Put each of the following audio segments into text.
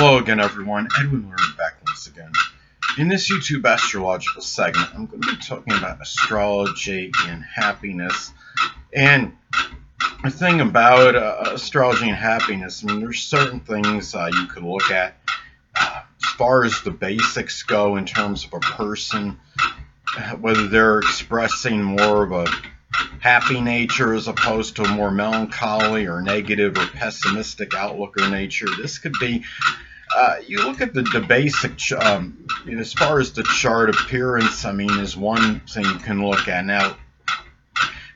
Hello again, everyone. Edwin Learnard back once again. In this YouTube astrological segment, I'm going to be talking about astrology and happiness. And the thing about astrology and happiness, I mean, there's certain things you could look at as far as the basics go in terms of a person, whether they're expressing more of a happy nature as opposed to a more melancholy or negative or pessimistic outlook or nature. This could be, you look at the basic, as far as the chart appearance, I mean, is one thing you can look at. Now,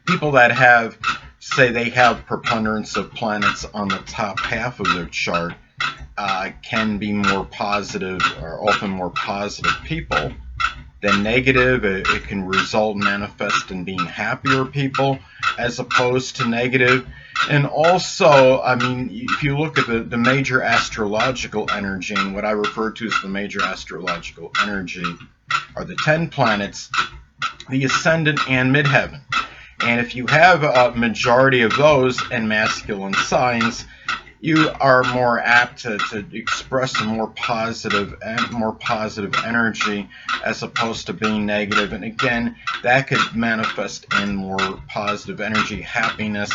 people that have, say they have preponderance of planets on the top half of their chart, can be more positive or often more positive people than negative. It can result and manifest in being happier people as opposed to negative. And also, I mean, if you look at the major astrological energy, and what I refer to as the major astrological energy are the 10 planets, the ascendant and midheaven. And if you have a majority of those in masculine signs, you are more apt to express a more positive energy as opposed to being negative. And again, that could manifest in more positive energy, happiness.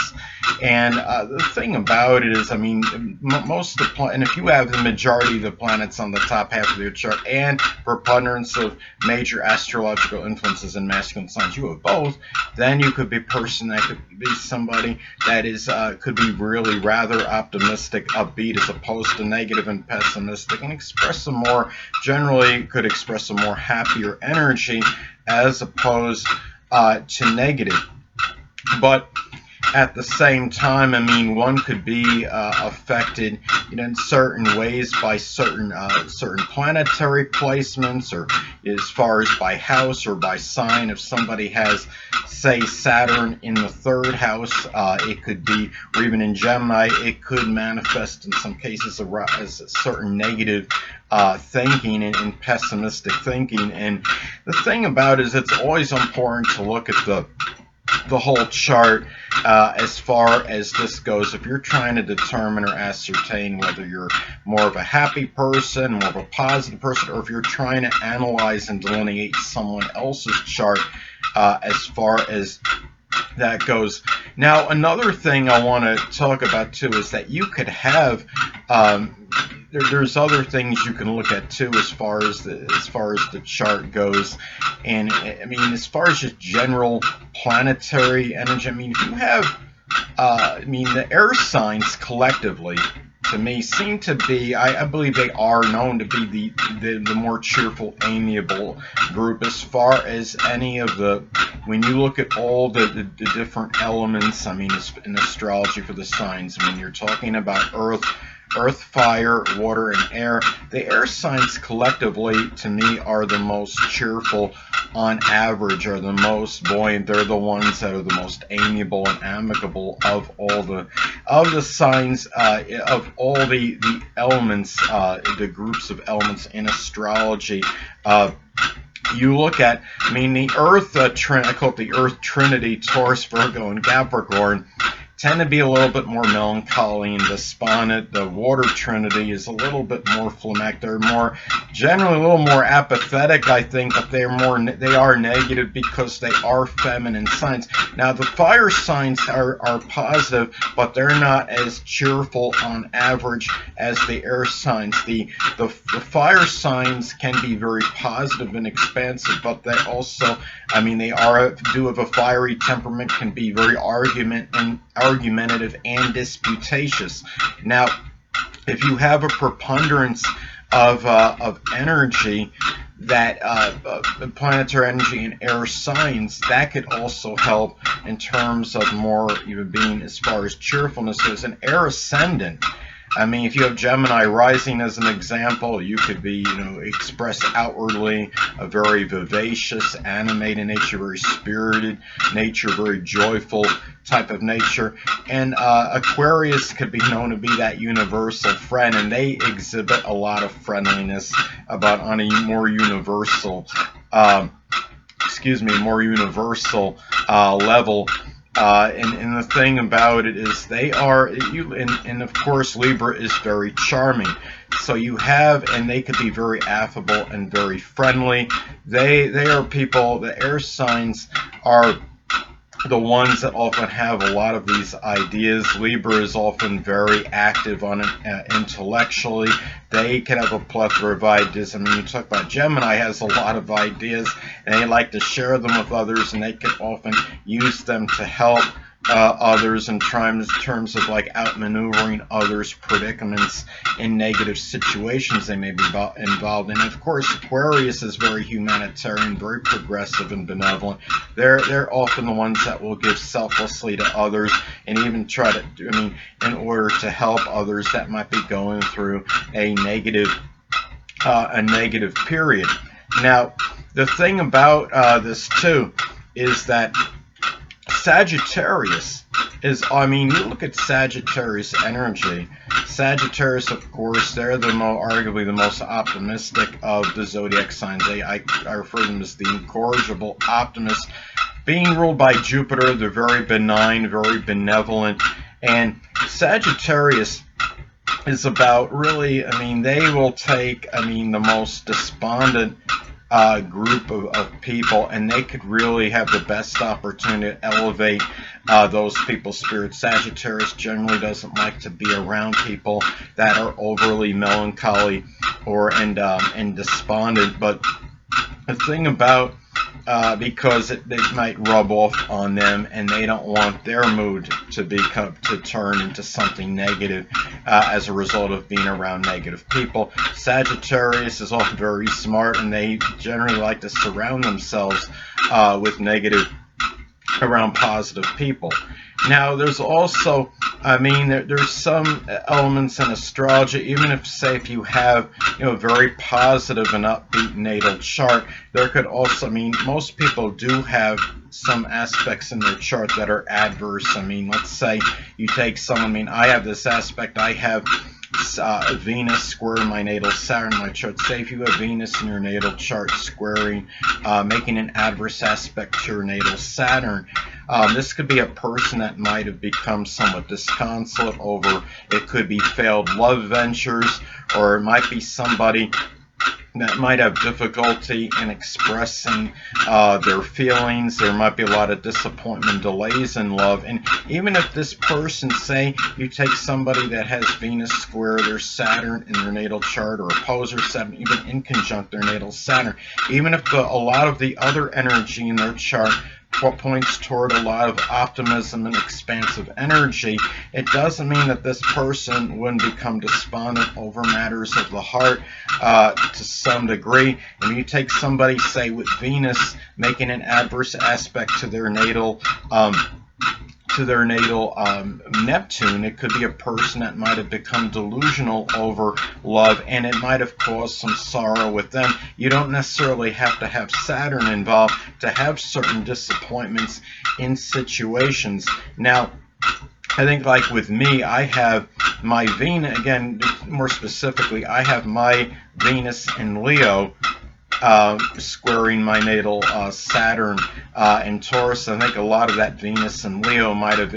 And the thing about it is, I mean, most of the and if you have the majority of the planets on the top half of your chart and preponderance of major astrological influences in masculine signs, you have both, then you could be a person that could be somebody that is could be really rather optimistic, upbeat, as opposed to negative and pessimistic, and generally could express a more happier energy as opposed to negative. But at the same time, I mean, one could be affected, in certain ways by certain planetary placements, or as far as by house or by sign. If somebody has, say, Saturn in the third house, it could be, or even in Gemini, it could manifest in some cases as a certain negative thinking and pessimistic thinking. And the thing about it is, it's always important to look at the whole chart as far as this goes. If you're trying to determine or ascertain whether you're more of a happy person, more of a positive person, or if you're trying to analyze and delineate someone else's chart as far as that goes. Now, another thing I want to talk about too is that you could have there's other things you can look at too as far as the chart goes. And I mean, as far as just general planetary energy, I mean, if you have the air signs collectively, to me, seem to be, I believe they are known to be the more cheerful, amiable group as far as any of when you look at all the different elements, I mean, in astrology for the signs, I mean, you're talking about earth, fire, water, and air. The air signs collectively, to me, are the most cheerful on average, are the most buoyant. They're the ones that are the most amiable and amicable of all the signs, of all the elements, the groups of elements in astrology. You look at, I mean, the Earth, I call it the Earth Trinity, Taurus, Virgo, and Capricorn, tend to be a little bit more melancholy and despondent. The water trinity is a little bit more phlegmatic. They're generally a little more apathetic, I think, but they are negative because they are feminine signs. Now, the fire signs are positive, but they're not as cheerful on average as the air signs. The fire signs can be very positive and expansive, but they also, I mean, they do have a fiery temperament, can be very argumentative and disputatious. Now, if you have a preponderance of energy, that planetary energy in air signs, that could also help in terms of more even being as far as cheerfulness. There's an air ascendant. I mean, if you have Gemini rising as an example, you could be, express outwardly a very vivacious, animated nature, very spirited nature, very joyful type of nature. And Aquarius could be known to be that universal friend, and they exhibit a lot of friendliness on a more universal, level. And the thing about it is they are, and of course Libra is very charming. So you have, and they could be very affable and very friendly. They are people, the air signs are the ones that often have a lot of these ideas. Libra is often very active on intellectually. They can have a plethora of ideas. I mean, you talk about Gemini has a lot of ideas, and they like to share them with others, and they can often use them to help others in terms of like outmaneuvering others' predicaments in negative situations they may be involved in. Of course, Aquarius is very humanitarian, very progressive and benevolent. They're often the ones that will give selflessly to others and even try to, in order to help others that might be going through a negative period. Now, the thing about this too is that Sagittarius is, you look at Sagittarius energy. Sagittarius, of course, they're arguably the most optimistic of the zodiac signs. I refer to them as the incorrigible optimists. Being ruled by Jupiter, they're very benign, very benevolent. And Sagittarius is about really, they will take, the most despondent group of people, and they could really have the best opportunity to elevate those people's spirits. Sagittarius generally doesn't like to be around people that are overly melancholy and despondent. But the thing about because it might rub off on them, and they don't want their mood to turn into something negative as a result of being around negative people. Sagittarius is often very smart, and they generally like to surround themselves with negative around positive people. Now, there's also, there's some elements in astrology, even if, say, if you have, a very positive and upbeat natal chart, there could also, most people do have some aspects in their chart that are adverse. Let's say you take someone, I have this aspect, I have Venus square my natal Saturn in my chart. Say if you have Venus in your natal chart squaring, making an adverse aspect to your natal Saturn, this could be a person that might have become somewhat disconsolate over, it could be failed love ventures, or it might be somebody that might have difficulty in expressing their feelings. There might be a lot of disappointment, delays in love. And even if this person, say you take somebody that has Venus square their Saturn in their natal chart, or opposer Saturn, even in conjunct their natal Saturn, even if a lot of the other energy in their chart points toward a lot of optimism and expansive energy, it doesn't mean that this person wouldn't become despondent over matters of the heart to some degree. And you take somebody, say, with Venus making an adverse aspect to their natal Neptune, it could be a person that might have become delusional over love, and it might have caused some sorrow with them. You don't necessarily have to have Saturn involved to have certain disappointments in situations. Now, I think like with me, I have my Venus, again, more specifically, I have my Venus in Leo squaring my natal Saturn in Taurus. I think a lot of that Venus and Leo might have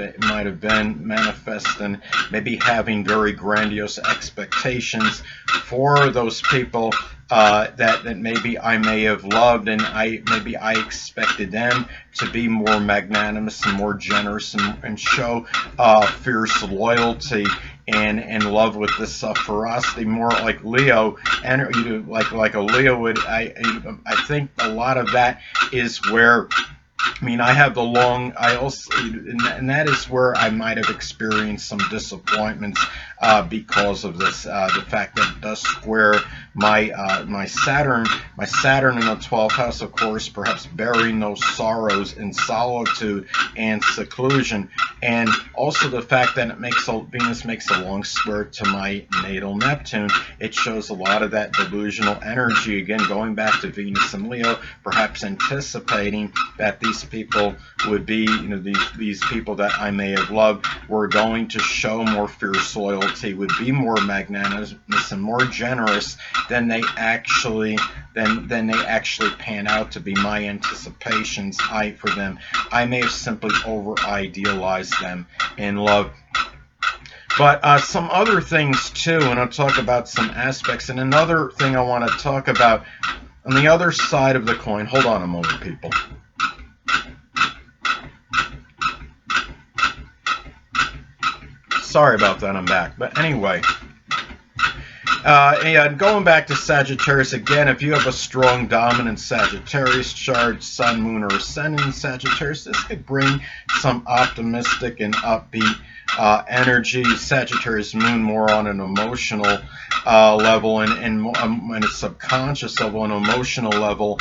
been manifesting, maybe having very grandiose expectations for those people that maybe I may have loved, and maybe I expected them to be more magnanimous and more generous and show fierce loyalty and love with this ferocity, more like Leo, and like a Leo would. I think a lot of that is where, I have the long, and that is where I might have experienced some disappointments because of this, the fact that it does square my Saturn in the 12th house, of course, perhaps burying those sorrows in solitude and seclusion, and also the fact that Venus makes a long square to my natal Neptune. It shows a lot of that delusional energy, again, going back to Venus and Leo, perhaps anticipating that these people would be, these people that I may have loved were going to show more fierce loyalty, would be more magnanimous and more generous than they actually than they actually pan out to be. My anticipations for them, I may have simply over-idealized them in love. But some other things too, and I'll talk about some aspects. And another thing I want to talk about on the other side of the coin. Hold on a moment, people. Sorry about that, I'm back. But anyway, and going back to Sagittarius again, if you have a strong dominant Sagittarius chart, Sun, Moon, or Ascendant in Sagittarius, this could bring some optimistic and upbeat energy. Sagittarius Moon more on an emotional level and a subconscious level, an emotional level.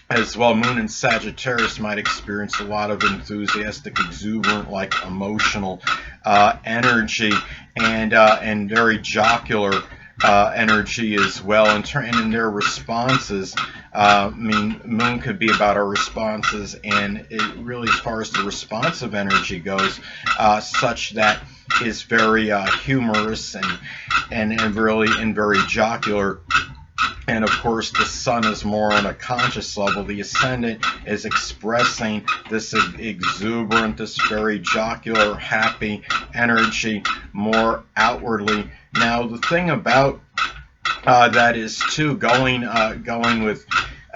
As well, Moon in Sagittarius might experience a lot of enthusiastic, exuberant, like emotional energy, and very jocular energy as well. And in their responses, I mean, Moon could be about our responses, and it really, as far as the responsive energy goes, such that is very humorous and very jocular. And of course, the Sun is more on a conscious level. The Ascendant is expressing this exuberant, this very jocular, happy energy more outwardly. Now, the thing about that is too, going with,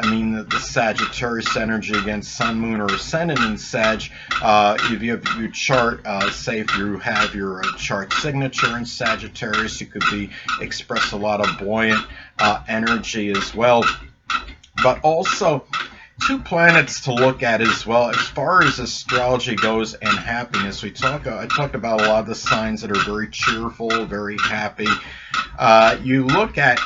I mean, the Sagittarius energy against Sun, Moon, or Ascendant in Sag. If you have your chart, say if you have your chart signature in Sagittarius, you could express a lot of buoyant energy as well. But also, two planets to look at as well. As far as astrology goes and happiness, I talked about a lot of the signs that are very cheerful, very happy. You look at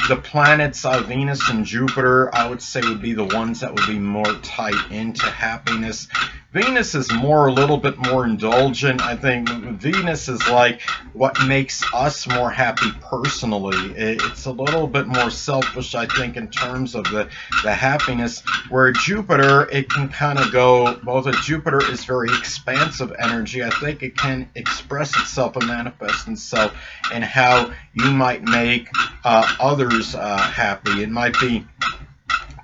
the planets, Venus and Jupiter, I would say would be the ones that would be more tied into happiness. Venus is a little bit more indulgent. I think Venus is like what makes us more happy personally. It's a little bit more selfish, I think, in terms of the happiness, where Jupiter, it can kind of go, both Jupiter is very expansive energy. I think it can express itself and manifest itself in how you might make others happy. It might be,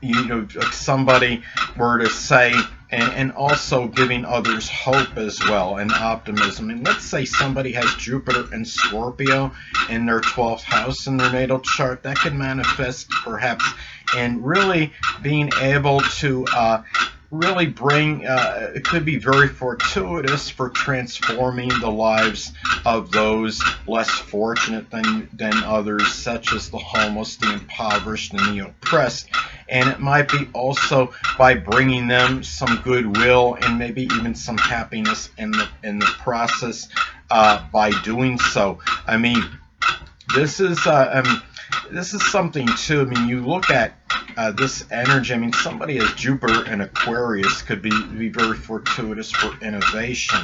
like somebody were to say, and also giving others hope as well, and optimism. And let's say somebody has Jupiter and Scorpio in their 12th house in their natal chart. That could manifest perhaps in really being able to really bring, it could be very fortuitous for transforming the lives of those less fortunate than others, such as the homeless, the impoverished, and the oppressed. And it might be also by bringing them some goodwill and maybe even some happiness in the process by doing so. I mean, this is something too. I mean, you look at this energy. I mean, somebody as Jupiter in Aquarius could be very fortuitous for innovation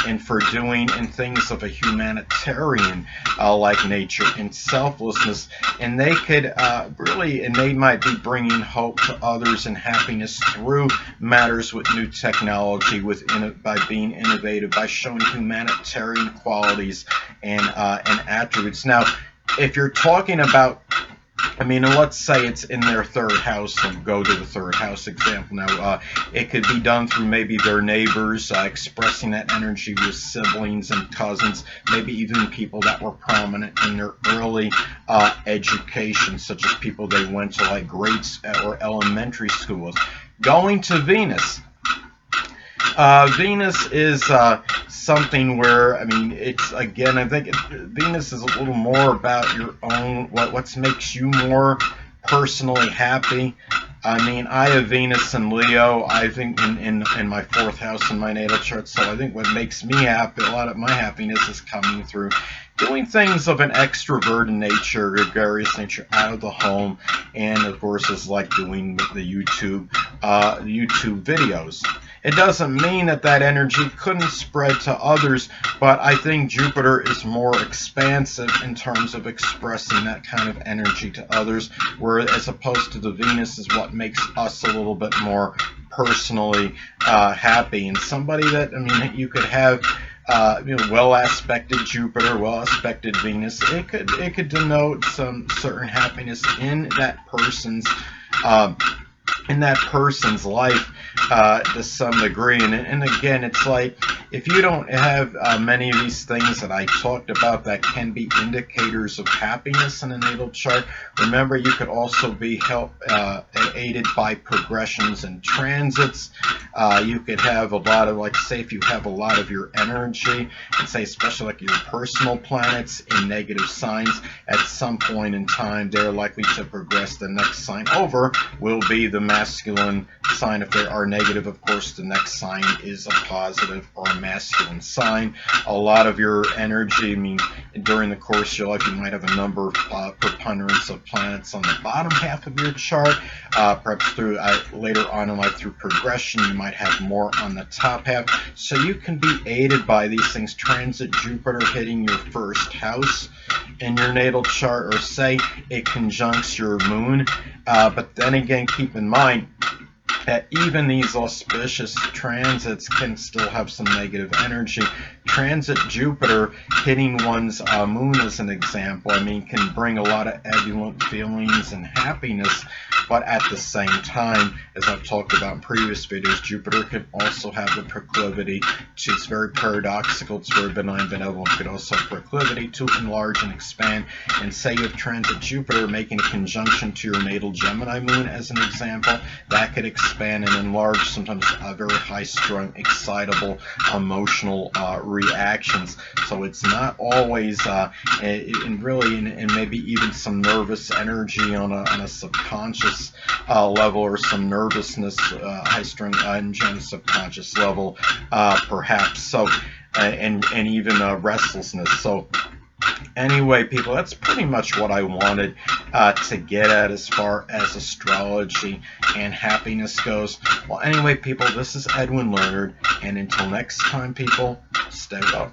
and for doing in things of a humanitarian like nature and selflessness. And they could they might be bringing hope to others and happiness through matters with new technology, by being innovative, by showing humanitarian qualities and attributes. Now, if you're talking about, I mean, let's say it's in their third house, and go to the third house example. Now, it could be done through maybe their neighbors, expressing that energy with siblings and cousins, maybe even people that were prominent in their early education, such as people they went to like grades or elementary schools. Going to Venus. Venus is something where, I mean, it's, again, I think Venus is a little more about your own, what makes you more personally happy. I mean, I have Venus and Leo, I think, in my 4th house in my natal chart, so I think what makes me happy, a lot of my happiness is coming through doing things of an extroverted nature, gregarious nature, out of the home, and of course is like doing the YouTube videos. It doesn't mean that energy couldn't spread to others, but I think Jupiter is more expansive in terms of expressing that kind of energy to others, whereas as opposed to the Venus is what makes us a little bit more personally happy. And somebody that, I mean, you could have well aspected Jupiter, well aspected Venus, it could denote some certain happiness um, in that person's life to some degree. And again, it's like if you don't have many of these things that I talked about that can be indicators of happiness in a natal chart, remember you could also be aided by progressions and transits. You could have a lot of, like, say if you have a lot of your energy, and say especially like your personal planets in negative signs, at some point in time they're likely to progress. The next sign over will be the masculine sign. If they are negative, of course, the next sign is a positive or a masculine sign. A lot of your energy, I mean, during the course of your life, you might have a number of preponderance of planets on the bottom half of your chart. Perhaps through later on in life, through progression, you might have more on the top half. So you can be aided by these things. Transit Jupiter hitting your first house in your natal chart, or say it conjuncts your moon. But then again, keep in mind that even these auspicious transits can still have some negative energy. Transit Jupiter hitting one's moon, as an example, I mean, can bring a lot of ebullient feelings and happiness, but at the same time, as I've talked about in previous videos, Jupiter can also have the proclivity to, it's very paradoxical, it's very benign, benevolent, could also have proclivity to enlarge and expand. And say you have transit Jupiter making a conjunction to your natal Gemini moon, as an example, that could expand and enlarge sometimes very high-strung, excitable, emotional reactions. So it's not always, and maybe even some nervous energy on a subconscious level, or some nervousness, high-strung and subconscious level, perhaps. So, and even restlessness. So, anyway, people, that's pretty much what I wanted to get at as far as astrology and happiness goes. Well, anyway, people, this is Edwin Learnard, and until next time, people, stay well.